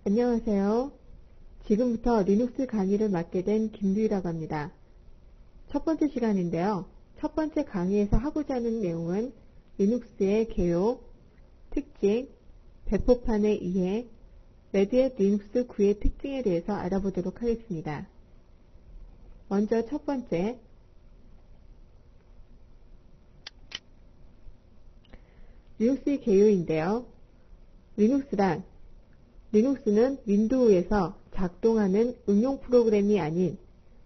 안녕하세요. 지금부터 리눅스 강의를 맡게 된 김두희라고 합니다. 첫 번째 시간인데요. 첫 번째 강의에서 하고자 하는 내용은 리눅스의 개요, 특징, 배포판의 이해, 레드햇 리눅스 9의 특징에 대해서 알아보도록 하겠습니다. 먼저 첫 번째, 리눅스의 개요인데요. 리눅스는 윈도우에서 작동하는 응용 프로그램이 아닌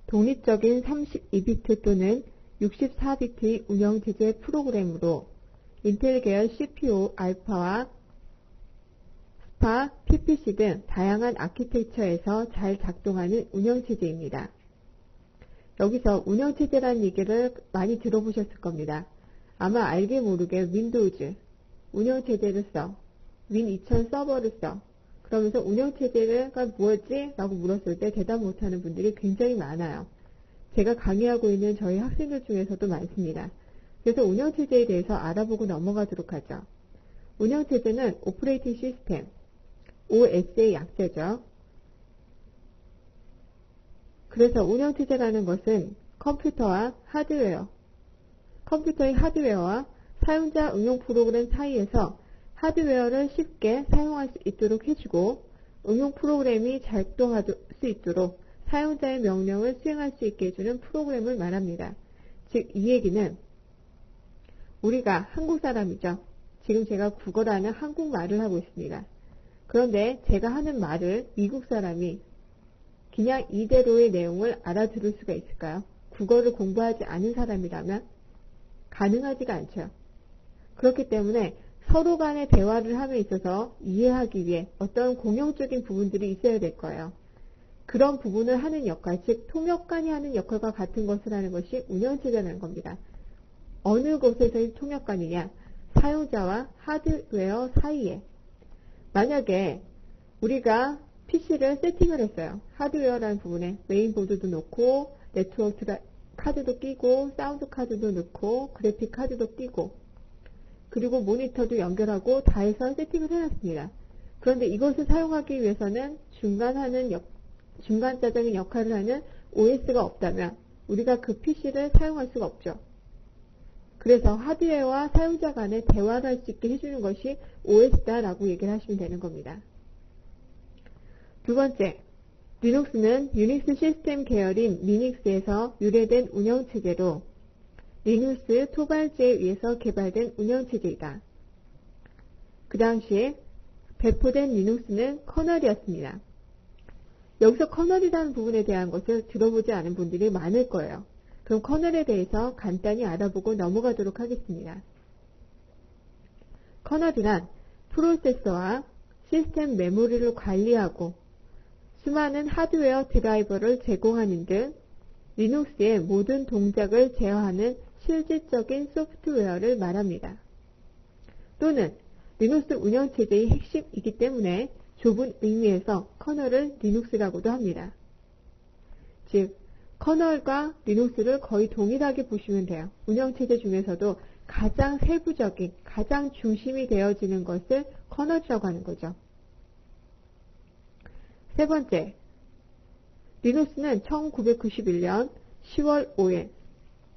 독립적인 32비트 또는 64비트의 운영체제 프로그램으로 인텔 계열 CPU 알파와 스파, PPC 등 다양한 아키텍처에서 잘 작동하는 운영체제입니다. 여기서 운영체제라는 얘기를 많이 들어보셨을 겁니다. 아마 알게 모르게 윈도우즈, 운영체제를 써, 윈2000 서버를 써, 그러면서 운영체제가 뭐였지? 라고 물었을 때 대답 못하는 분들이 굉장히 많아요. 제가 강의하고 있는 저희 학생들 중에서도 많습니다. 그래서 운영체제에 대해서 알아보고 넘어가도록 하죠. 운영체제는 오퍼레이팅 시스템, OS의 약자죠. 그래서 운영체제라는 것은 컴퓨터의 하드웨어와 사용자 응용 프로그램 사이에서 하드웨어를 쉽게 사용할 수 있도록 해주고 응용 프로그램이 작동할 수 있도록 사용자의 명령을 수행할 수 있게 해주는 프로그램을 말합니다. 즉, 이 얘기는 우리가 한국 사람이죠. 지금 제가 국어라는 한국말을 하고 있습니다. 그런데 제가 하는 말을 미국 사람이 그냥 이대로의 내용을 알아들을 수가 있을까요? 국어를 공부하지 않은 사람이라면 가능하지가 않죠. 그렇기 때문에 서로 간의 대화를 함에 있어서 이해하기 위해 어떤 공용적인 부분들이 있어야 될 거예요. 그런 부분을 하는 역할, 즉 통역관이 하는 역할과 같은 것을 하는 것이 운영체제라는 겁니다. 어느 곳에서의 통역관이냐? 사용자와 하드웨어 사이에. 만약에 우리가 PC를 세팅을 했어요. 하드웨어라는 부분에 메인보드도 놓고 네트워크 카드도 끼고 사운드 카드도 넣고 그래픽 카드도 끼고 그리고 모니터도 연결하고 다 해서 세팅을 해놨습니다. 그런데 이것을 사용하기 위해서는 중간자적인 역할을 하는 OS가 없다면 우리가 그 PC를 사용할 수가 없죠. 그래서 하드웨어와 사용자 간의 대화를 할 수 있게 해주는 것이 OS다라고 얘기를 하시면 되는 겁니다. 두 번째, 리눅스는 유닉스 시스템 계열인 리눅스에서 유래된 운영체제로 리눅스 토발제에 의해서 개발된 운영체제이다. 그 당시에 배포된 리눅스는 커널이었습니다. 여기서 커널이라는 부분에 대한 것을 들어보지 않은 분들이 많을 거예요. 그럼 커널에 대해서 간단히 알아보고 넘어가도록 하겠습니다. 커널이란 프로세서와 시스템 메모리를 관리하고 수많은 하드웨어 드라이버를 제공하는 등 리눅스의 모든 동작을 제어하는 실질적인 소프트웨어를 말합니다. 또는 리눅스 운영체제의 핵심이기 때문에 좁은 의미에서 커널을 리눅스라고도 합니다. 즉, 커널과 리눅스를 거의 동일하게 보시면 돼요. 운영체제 중에서도 가장 세부적인, 가장 중심이 되어지는 것을 커널이라고 하는 거죠. 세 번째, 리눅스는 1991년 10월 5일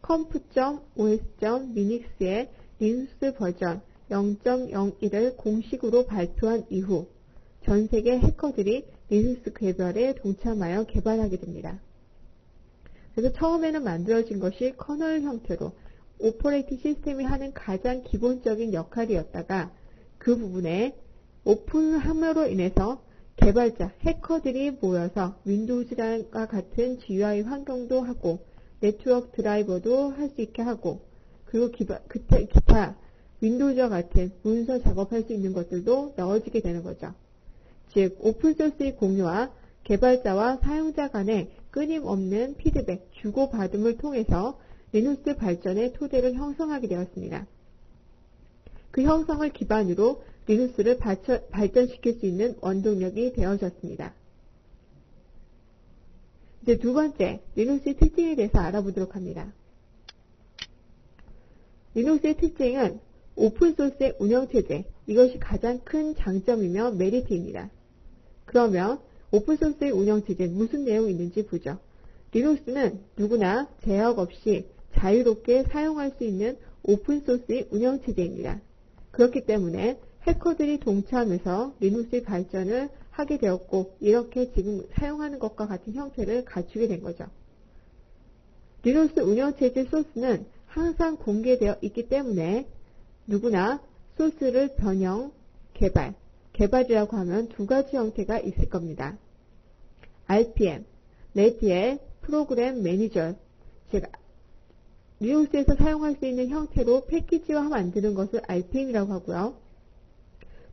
comp.os.linux의 리눅스 버전 0.01을 공식으로 발표한 이후 전 세계 해커들이 리눅스 개발에 동참하여 개발하게 됩니다. 그래서 처음에는 만들어진 것이 커널 형태로 오퍼레이팅 시스템이 하는 가장 기본적인 역할이었다가 그 부분에 오픈함으로 인해서 개발자, 해커들이 모여서 윈도우즈와 같은 GUI 환경도 하고 네트워크 드라이버도 할 수 있게 하고 그리고 기타 윈도우즈와 같은 문서 작업할 수 있는 것들도 넣어지게 되는 거죠. 즉 오픈소스의 공유와 개발자와 사용자 간의 끊임없는 피드백, 주고받음을 통해서 리눅스 발전의 토대를 형성하게 되었습니다. 그 형성을 기반으로 리눅스를 발전시킬 수 있는 원동력이 되어졌습니다. 이제 두 번째, 리눅스의 특징에 대해서 알아보도록 합니다. 리눅스의 특징은 오픈소스의 운영체제, 이것이 가장 큰 장점이며 메리트입니다. 그러면 오픈소스의 운영체제는 무슨 내용이 있는지 보죠. 리눅스는 누구나 제약 없이 자유롭게 사용할 수 있는 오픈소스의 운영체제입니다. 그렇기 때문에 해커들이 동참해서 리눅스의 발전을 하게 되었고 이렇게 지금 사용하는 것과 같은 형태를 갖추게 된 거죠. 리눅스 운영체제 소스는 항상 공개되어 있기 때문에 누구나 소스를 변형, 개발이라고 하면 두 가지 형태가 있을 겁니다. RPM, 레디의 프로그램 매니저, 즉 리눅스에서 사용할 수 있는 형태로 패키지화 만드는 것을 RPM이라고 하고요.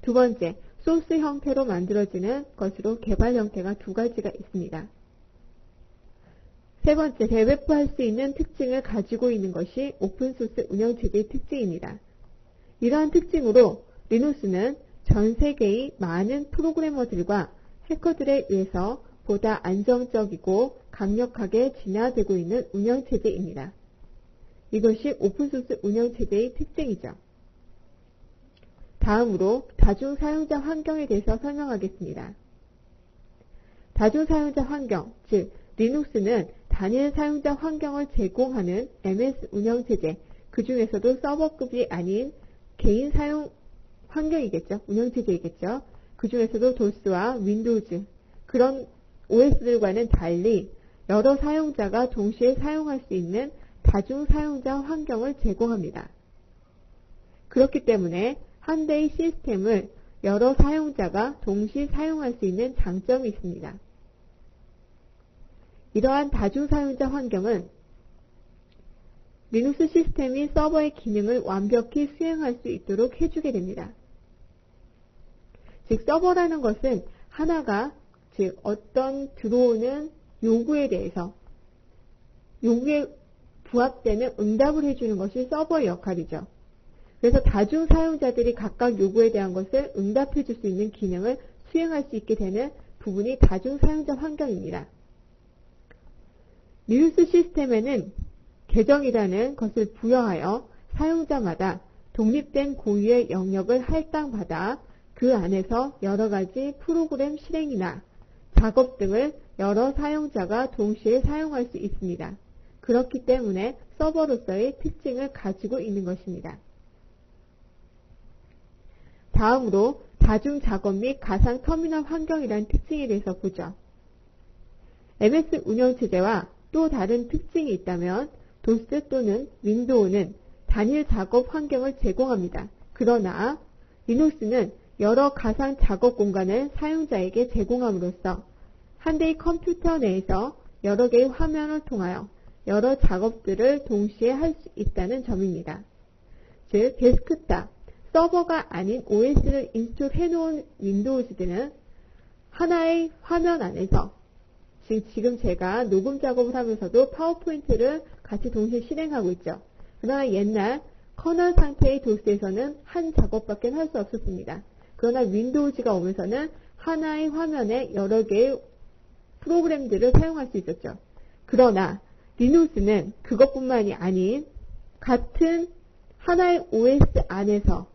두 번째, 소스 형태로 만들어지는 것으로 개발 형태가 두 가지가 있습니다. 세 번째, 대배포할 수 있는 특징을 가지고 있는 것이 오픈소스 운영체제의 특징입니다. 이러한 특징으로 리눅스는 전 세계의 많은 프로그래머들과 해커들에 의해서 보다 안정적이고 강력하게 진화되고 있는 운영체제입니다. 이것이 오픈소스 운영체제의 특징이죠. 다음으로 다중사용자 환경에 대해서 설명하겠습니다. 다중사용자 환경, 즉 리눅스는 단일 사용자 환경을 제공하는 MS 운영체제, 그 중에서도 서버급이 아닌 개인 사용 환경이겠죠. 운영체제이겠죠. 그 중에서도 도스와 윈도우즈, 그런 OS들과는 달리 여러 사용자가 동시에 사용할 수 있는 다중사용자 환경을 제공합니다. 그렇기 때문에 한 대의 시스템을 여러 사용자가 동시 사용할 수 있는 장점이 있습니다. 이러한 다중사용자 환경은 리눅스 시스템이 서버의 기능을 완벽히 수행할 수 있도록 해주게 됩니다. 즉 서버라는 것은 하나가 즉 어떤 들어오는 요구에 대해서 요구에 부합되는 응답을 해주는 것이 서버의 역할이죠. 그래서 다중사용자들이 각각 요구에 대한 것을 응답해 줄 수 있는 기능을 수행할 수 있게 되는 부분이 다중사용자 환경입니다. 리눅스 시스템에는 계정이라는 것을 부여하여 사용자마다 독립된 고유의 영역을 할당받아 그 안에서 여러 가지 프로그램 실행이나 작업 등을 여러 사용자가 동시에 사용할 수 있습니다. 그렇기 때문에 서버로서의 특징을 가지고 있는 것입니다. 다음으로 다중작업 및 가상 터미널 환경이라는 특징에 대해서 보죠. MS 운영체제와 또 다른 특징이 있다면 도스 또는 윈도우는 단일 작업 환경을 제공합니다. 그러나 리눅스는 여러 가상 작업 공간을 사용자에게 제공함으로써 한 대의 컴퓨터 내에서 여러 개의 화면을 통하여 여러 작업들을 동시에 할 수 있다는 점입니다. 즉 데스크탑, 서버가 아닌 OS를 인스톨해 놓은 윈도우즈들은 하나의 화면 안에서 지금 제가 녹음 작업을 하면서도 파워포인트를 같이 동시에 실행하고 있죠. 그러나 옛날 커널 상태의 도스에서는 한 작업밖에 할 수 없었습니다. 그러나 윈도우즈가 오면서는 하나의 화면에 여러 개의 프로그램들을 사용할 수 있었죠. 그러나 리눅스는 그것뿐만이 아닌 같은 하나의 OS 안에서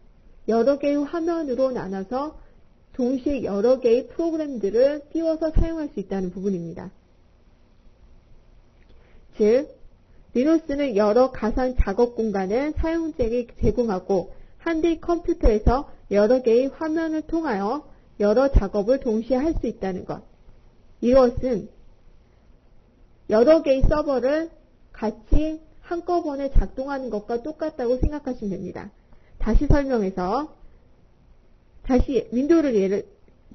여러 개의 화면으로 나눠서 동시에 여러 개의 프로그램들을 띄워서 사용할 수 있다는 부분입니다. 즉, 리눅스는 여러 가상 작업 공간을 사용자에게 제공하고 한 대의 컴퓨터에서 여러 개의 화면을 통하여 여러 작업을 동시에 할 수 있다는 것. 이것은 여러 개의 서버를 같이 한꺼번에 작동하는 것과 똑같다고 생각하시면 됩니다. 다시 설명해서 다시 윈도우를 예를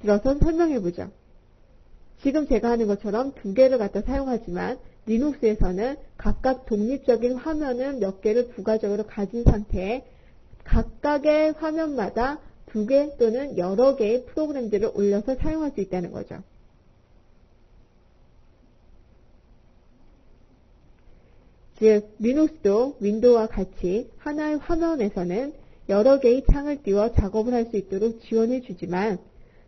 들어서 설명해 보죠. 지금 제가 하는 것처럼 두 개를 갖다 사용하지만 리눅스에서는 각각 독립적인 화면을 몇 개를 부가적으로 가진 상태에 각각의 화면마다 두 개 또는 여러 개의 프로그램들을 올려서 사용할 수 있다는 거죠. 즉, 리눅스도 윈도우와 같이 하나의 화면에서는 여러 개의 창을 띄워 작업을 할 수 있도록 지원해 주지만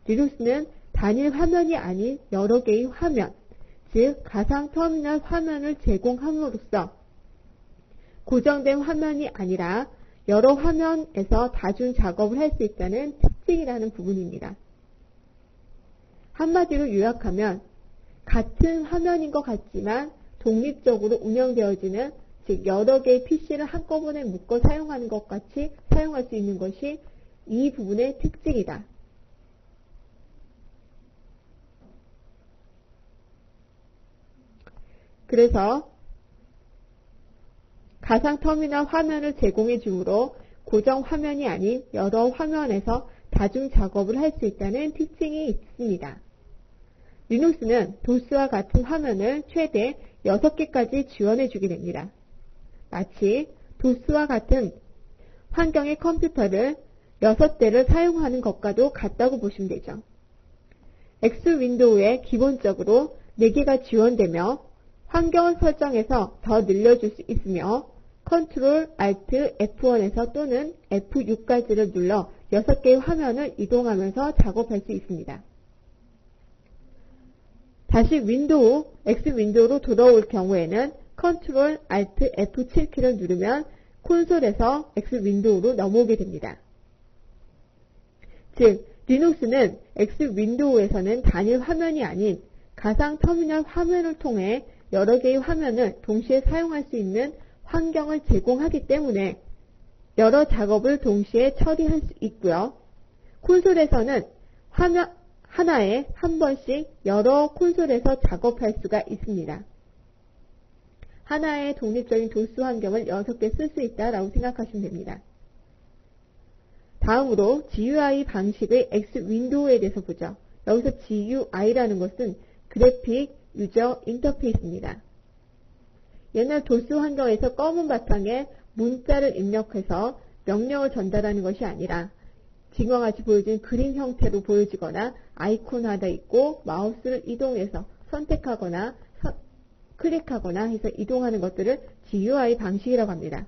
리눅스는 단일 화면이 아닌 여러 개의 화면, 즉 가상 터미널 화면을 제공함으로써 고정된 화면이 아니라 여러 화면에서 다중 작업을 할 수 있다는 특징이라는 부분입니다. 한마디로 요약하면 같은 화면인 것 같지만 독립적으로 운영되어지는, 즉 여러 개의 PC를 한꺼번에 묶어 사용하는 것 같이 사용할 수 있는 것이 이 부분의 특징이다. 그래서 가상터미널 화면을 제공해 주므로 고정 화면이 아닌 여러 화면에서 다중 작업을 할 수 있다는 특징이 있습니다. 리눅스는 도스와 같은 화면을 최대 6개까지 지원해 주게 됩니다. 마치 도스와 같은 환경의 컴퓨터를 6대를 사용하는 것과도 같다고 보시면 되죠. X 윈도우에 기본적으로 4개가 지원되며 환경을 설정해서 더 늘려줄 수 있으며 Ctrl, Alt, F1에서 또는 F6까지를 눌러 6개의 화면을 이동하면서 작업할 수 있습니다. 다시 X 윈도우로 돌아올 경우에는 Ctrl, Alt, F7키를 누르면 콘솔에서 X 윈도우로 넘어오게 됩니다. 즉, 리눅스는 X 윈도우에서는 단일 화면이 아닌 가상 터미널 화면을 통해 여러 개의 화면을 동시에 사용할 수 있는 환경을 제공하기 때문에 여러 작업을 동시에 처리할 수 있고요. 콘솔에서는 화면 하나에 한 번씩 여러 콘솔에서 작업할 수가 있습니다. 하나의 독립적인 도스 환경을 6개 쓸 수 있다라고 생각하시면 됩니다. 다음으로 GUI 방식의 X 윈도우에 대해서 보죠. 여기서 GUI라는 것은 그래픽 유저 인터페이스입니다. 옛날 도스 환경에서 검은 바탕에 문자를 입력해서 명령을 전달하는 것이 아니라 지금과 같이 보여진 그림 형태로 보여지거나 아이콘화되어 있고 마우스를 이동해서 선택하거나 클릭하거나 해서 이동하는 것들을 GUI 방식이라고 합니다.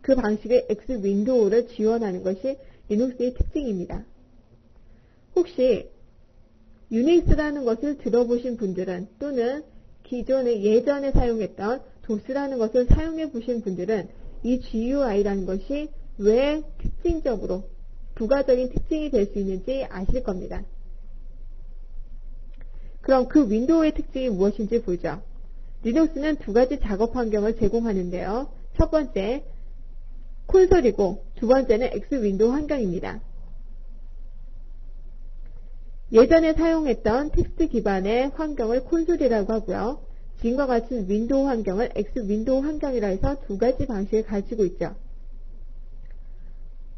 그 방식의 X 윈도우를 지원하는 것이 리눅스의 특징입니다. 혹시 유닉스라는 것을 들어보신 분들은 또는 기존에 예전에 사용했던 도스라는 것을 사용해 보신 분들은 이 GUI라는 것이 왜 특징적으로 부가적인 특징이 될 수 있는지 아실 겁니다. 그럼 그 윈도우의 특징이 무엇인지 보죠. 리눅스는 2가지 작업 환경을 제공하는데요. 첫 번째 콘솔이고 두 번째는 X 윈도우 환경입니다. 예전에 사용했던 텍스트 기반의 환경을 콘솔이라고 하고요. 지금과 같은 윈도우 환경을 X 윈도우 환경이라 해서 2가지 방식을 가지고 있죠.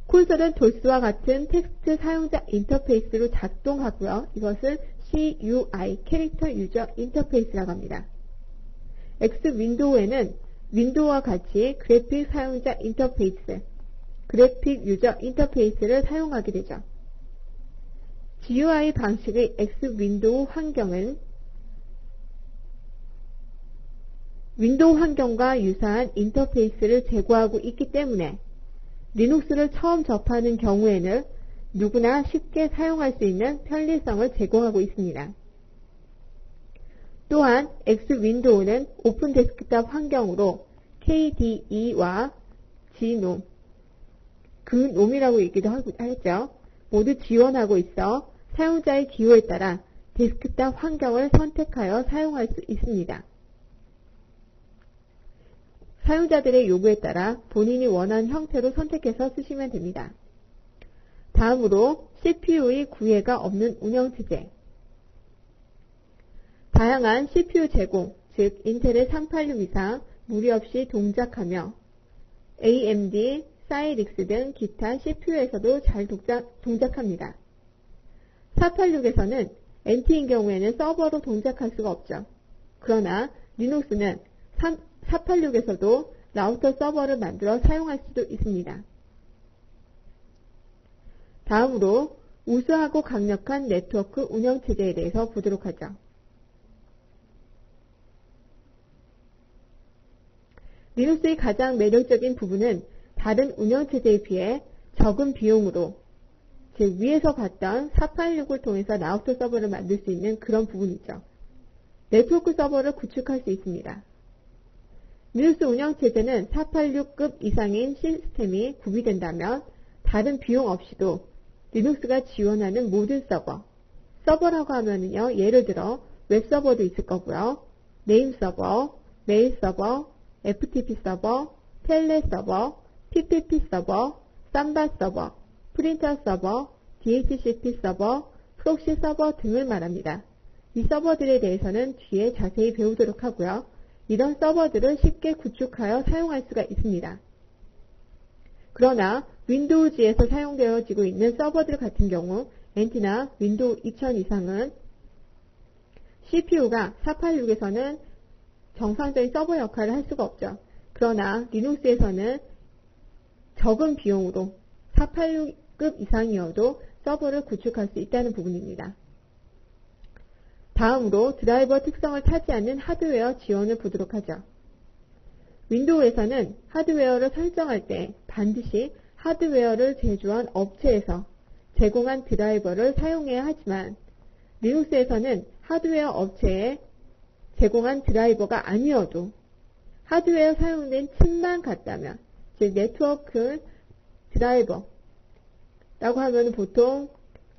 콘솔은 도스와 같은 텍스트 사용자 인터페이스로 작동하고요. 이것을 CUI, 캐릭터 유저 인터페이스라고 합니다. X 윈도우에는 윈도우와 같이 그래픽 사용자 인터페이스, 그래픽 유저 인터페이스를 사용하게 되죠. GUI 방식의 X 윈도우 환경은 윈도우 환경과 유사한 인터페이스를 제공하고 있기 때문에 리눅스를 처음 접하는 경우에는 누구나 쉽게 사용할 수 있는 편리성을 제공하고 있습니다. 또한 X 윈도우는 오픈 데스크탑 환경으로 KDE와 GNOME, GNOME이라고 얘기도 하죠. 모두 지원하고 있어 사용자의 기호에 따라 데스크탑 환경을 선택하여 사용할 수 있습니다. 사용자들의 요구에 따라 본인이 원하는 형태로 선택해서 쓰시면 됩니다. 다음으로 CPU의 구애가 없는 운영체제. 다양한 CPU 제공, 즉 인텔의 386 이상 무리 없이 동작하며 AMD, 사이릭스 등 기타 CPU에서도 잘 동작합니다. 486에서는 NT인 경우에는 서버로 동작할 수가 없죠. 그러나 리눅스는 486에서도 라우터 서버를 만들어 사용할 수도 있습니다. 다음으로 우수하고 강력한 네트워크 운영체제에 대해서 보도록 하죠. 리눅스의 가장 매력적인 부분은 다른 운영체제에 비해 적은 비용으로, 즉 위에서 봤던 486을 통해서 라우터 서버를 만들 수 있는 그런 부분이죠. 네트워크 서버를 구축할 수 있습니다. 리눅스 운영체제는 486급 이상인 시스템이 구비된다면 다른 비용 없이도 리눅스가 지원하는 모든 서버, 서버라고 하면은요, 예를 들어 웹서버도 있을 거고요. 네임 서버, 메일 서버, FTP 서버, 텔레 서버, PPP 서버, 삼바 서버, 프린터 서버, DHCP 서버, 프록시 서버 등을 말합니다. 이 서버들에 대해서는 뒤에 자세히 배우도록 하고요. 이런 서버들을 쉽게 구축하여 사용할 수가 있습니다. 그러나 윈도우즈에서 사용되어지고 있는 서버들 같은 경우 NT나 윈도우 2000 이상은 CPU가 486에서는 정상적인 서버 역할을 할 수가 없죠. 그러나 리눅스에서는 적은 비용으로 486급 이상이어도 서버를 구축할 수 있다는 부분입니다. 다음으로 드라이버 특성을 차지하는 하드웨어 지원을 보도록 하죠. 윈도우에서는 하드웨어를 설정할 때 반드시 하드웨어를 제조한 업체에서 제공한 드라이버를 사용해야 하지만 리눅스에서는 하드웨어 업체에 제공한 드라이버가 아니어도 하드웨어 사용된 칩만 같다면, 즉 네트워크 드라이버라고 하면 보통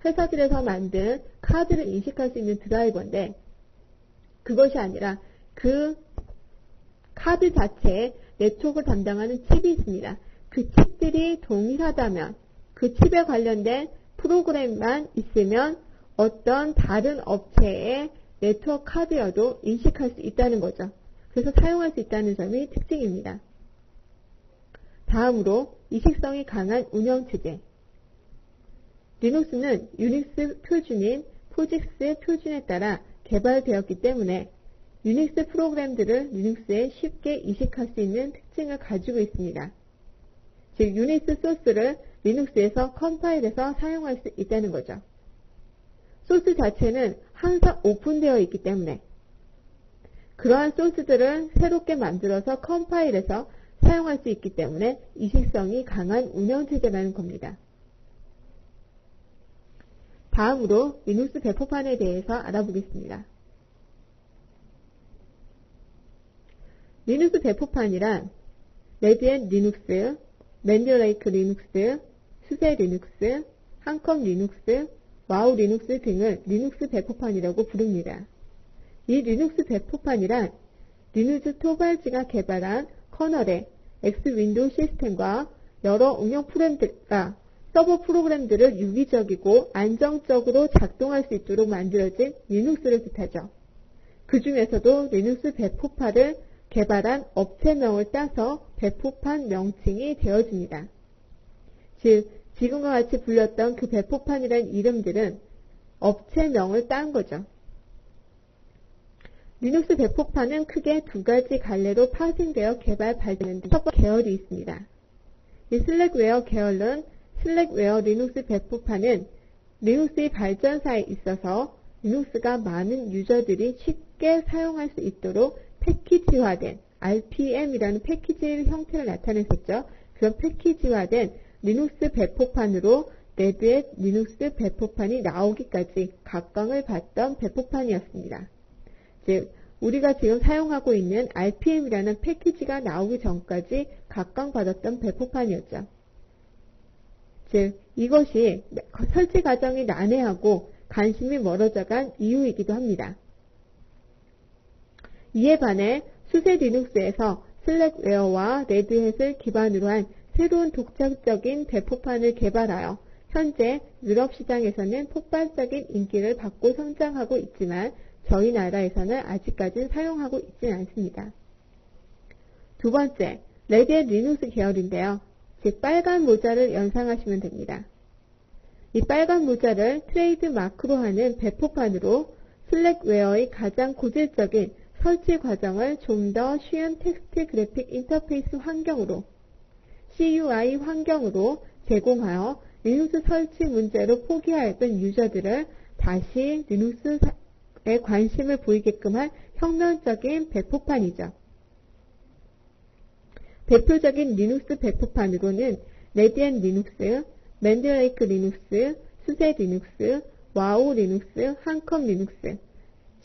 회사들에서 만든 카드를 인식할 수 있는 드라이버인데 그것이 아니라 그 카드 자체에 네트워크를 담당하는 칩이 있습니다. 그 칩들이 동일하다면 그 칩에 관련된 프로그램만 있으면 어떤 다른 업체의 네트워크 카드여도 인식할 수 있다는 거죠. 그래서 사용할 수 있다는 점이 특징입니다. 다음으로 이식성이 강한 운영체제. 리눅스는 유닉스 표준인 포직스 표준에 따라 개발되었기 때문에 유닉스 프로그램들을 리눅스에 쉽게 이식할 수 있는 특징을 가지고 있습니다. 즉 유닉스 소스를 리눅스에서 컴파일해서 사용할 수 있다는 거죠. 소스 자체는 항상 오픈되어 있기 때문에 그러한 소스들을 새롭게 만들어서 컴파일해서 사용할 수 있기 때문에 이식성이 강한 운영체제라는 겁니다. 다음으로 리눅스 배포판에 대해서 알아보겠습니다. 리눅스 배포판이란 레디앤 리눅스, 맨디레이크 리눅스, 수세 리눅스, 한컴 리눅스, 와우 리눅스 등을 리눅스 배포판이라고 부릅니다. 이 리눅스 배포판이란 리눅스 토발즈가 개발한 커널의 X 윈도우 시스템과 여러 응용 프로그램들과 서버 프로그램들을 유기적이고 안정적으로 작동할 수 있도록 만들어진 리눅스를 뜻하죠. 그 중에서도 리눅스 배포판을 개발한 업체명을 따서 배포판 명칭이 되어집니다. 즉, 지금과 같이 불렸던 그 배포판이라는 이름들은 업체명을 딴 거죠. 리눅스 배포판은 크게 두 가지 갈래로 파생되어 개발 발전된 서버 계열이 있습니다. 이 슬랙웨어 계열은 슬랙웨어 리눅스 배포판은 리눅스의 발전사에 있어서 리눅스가 많은 유저들이 쉽게 사용할 수 있도록 패키지화된 RPM이라는 패키지 형태를 나타냈었죠. 그런 패키지화된 리눅스 배포판으로 레드햇 리눅스 배포판이 나오기까지 각광을 받던 배포판이었습니다. 즉, 우리가 지금 사용하고 있는 RPM이라는 패키지가 나오기 전까지 각광받았던 배포판이었죠. 즉, 이것이 설치 과정이 난해하고 관심이 멀어져간 이유이기도 합니다. 이에 반해 수세 리눅스에서 슬랙웨어와 레드햇을 기반으로 한 새로운 독자적인 배포판을 개발하여 현재 유럽 시장에서는 폭발적인 인기를 받고 성장하고 있지만 저희 나라에서는 아직까지는 사용하고 있지는 않습니다. 두 번째, 레드햇 리눅스 계열인데요. 즉 빨간 모자를 연상하시면 됩니다. 이 빨간 모자를 트레이드 마크로 하는 배포판으로 슬랙웨어의 가장 고질적인 설치 과정을 좀 더 쉬운 텍스트 그래픽 인터페이스 환경으로 CUI 환경으로 제공하여 리눅스 설치 문제로 포기하였던 유저들을 다시 리눅스에 관심을 보이게끔 한 혁명적인 배포판이죠. 대표적인 리눅스 배포판으로는 레디앤 리눅스, 맨디레이크 리눅스, 수세 리눅스, 와우 리눅스, 한컴 리눅스,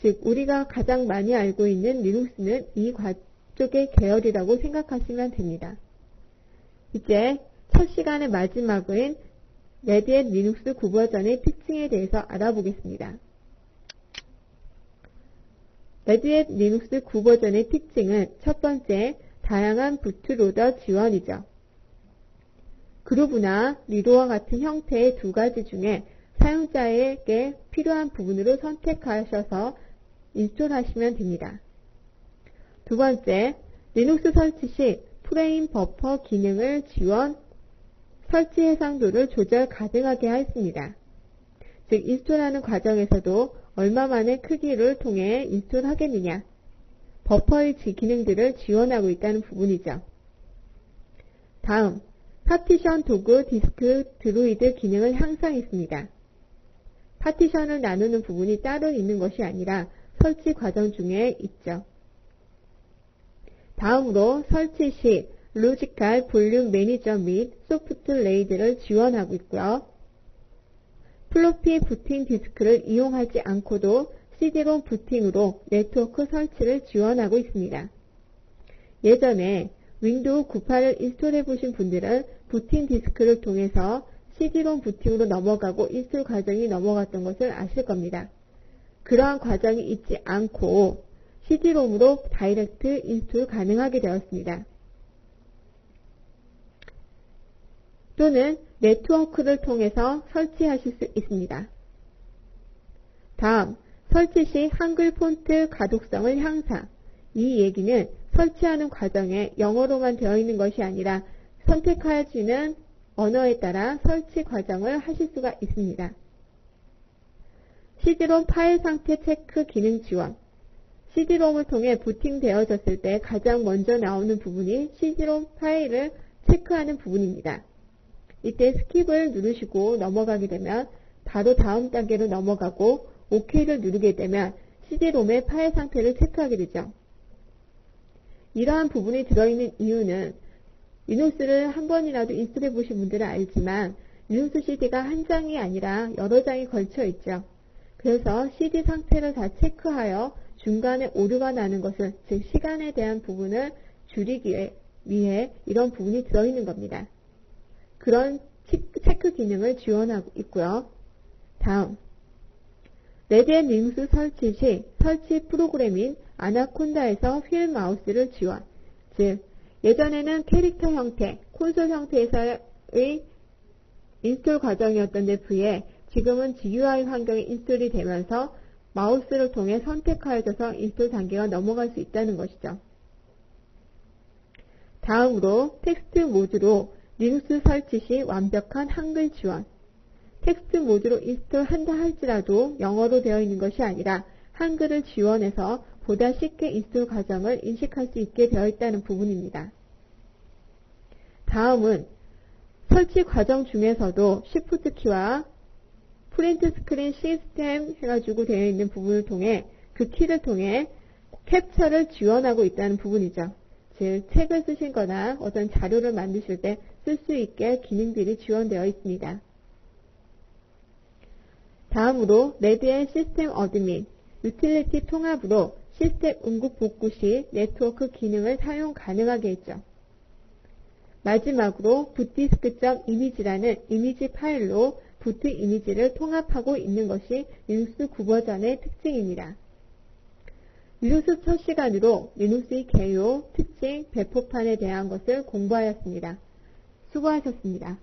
즉 우리가 가장 많이 알고 있는 리눅스는 이 가족의 계열이라고 생각하시면 됩니다. 이제 첫 시간의 마지막인 레디햇 리눅스 9버전의 특징에 대해서 알아보겠습니다. 레드햇 리눅스 9버전의 특징은 첫 번째, 다양한 부트로더 지원이죠. 그루브나 리로와 같은 형태의 두 가지 중에 사용자에게 필요한 부분으로 선택하셔서 인스톨하시면 됩니다. 두 번째, 리눅스 설치 시 프레임 버퍼 기능을 지원, 설치 해상도를 조절 가능하게 했습니다. 즉, 인스톨하는 과정에서도 얼마만의 크기를 통해 인스톨하겠느냐, 버퍼의 기능들을 지원하고 있다는 부분이죠. 다음, 파티션 도구 디스크 드로이드 기능을 향상했습니다. 파티션을 나누는 부분이 따로 있는 것이 아니라 설치 과정 중에 있죠. 다음으로 설치 시 로지컬 볼륨 매니저 및 소프트 레이드를 지원하고 있고요. 플로피 부팅 디스크를 이용하지 않고도 CD롬 부팅으로 네트워크 설치를 지원하고 있습니다. 예전에 윈도우 98을 인스톨해 보신 분들은 부팅 디스크를 통해서 CD롬 부팅으로 넘어가고 인스톨 과정이 넘어갔던 것을 아실 겁니다. 그러한 과정이 있지 않고 CD롬으로 다이렉트 인스톨 가능하게 되었습니다. 또는 네트워크를 통해서 설치하실 수 있습니다. 다음, 설치 시 한글 폰트 가독성을 향상. 이 얘기는 설치하는 과정에 영어로만 되어 있는 것이 아니라 선택하시는 언어에 따라 설치 과정을 하실 수가 있습니다. CD롬 파일 상태 체크 기능 지원. CD롬을 통해 부팅되어졌을 때 가장 먼저 나오는 부분이 CD롬 파일을 체크하는 부분입니다. 이때 스킵을 누르시고 넘어가게 되면 바로 다음 단계로 넘어가고 OK를 누르게 되면 CD롬의 파일 상태를 체크하게 되죠. 이러한 부분이 들어있는 이유는 리눅스를 한 번이라도 인스톨해 보신 분들은 알지만 리눅스 CD가 한 장이 아니라 여러 장이 걸쳐 있죠. 그래서 CD 상태를 다 체크하여 중간에 오류가 나는 것을, 즉 시간에 대한 부분을 줄이기 위해 이런 부분이 들어있는 겁니다. 그런 체크 기능을 지원하고 있고요. 다음, 레드햇 리눅스 설치 시 설치 프로그램인 아나콘다에서 휠 마우스를 지원. 즉, 예전에는 캐릭터 형태, 콘솔 형태에서의 인스톨 과정이었던 데 비해 지금은 GUI 환경에 인스톨이 되면서 마우스를 통해 선택하여져서 인스톨 단계가 넘어갈 수 있다는 것이죠. 다음으로 텍스트 모드로 리눅스 설치 시 완벽한 한글 지원. 텍스트 모드로 인스톨한다 할지라도 영어로 되어 있는 것이 아니라 한글을 지원해서 보다 쉽게 인스톨 과정을 인식할 수 있게 되어 있다는 부분입니다. 다음은 설치 과정 중에서도 Shift 키와 프린트 스크린 시스템 해가지고 되어 있는 부분을 통해 그 키를 통해 캡처를 지원하고 있다는 부분이죠. 즉 책을 쓰신 거나 어떤 자료를 만드실 때 쓸 수 있게 기능들이 지원되어 있습니다. 다음으로 레드햇 시스템 어드민, 유틸리티 통합으로 시스템 응급 복구 시 네트워크 기능을 사용 가능하게 했죠. 마지막으로 붓디스크.이미지라는 이미지 파일로 부트 이미지를 통합하고 있는 것이 리눅스 9버전의 특징입니다. 리눅스 첫 시간으로 리눅스의 개요, 특징, 배포판에 대한 것을 공부하였습니다. 수고하셨습니다.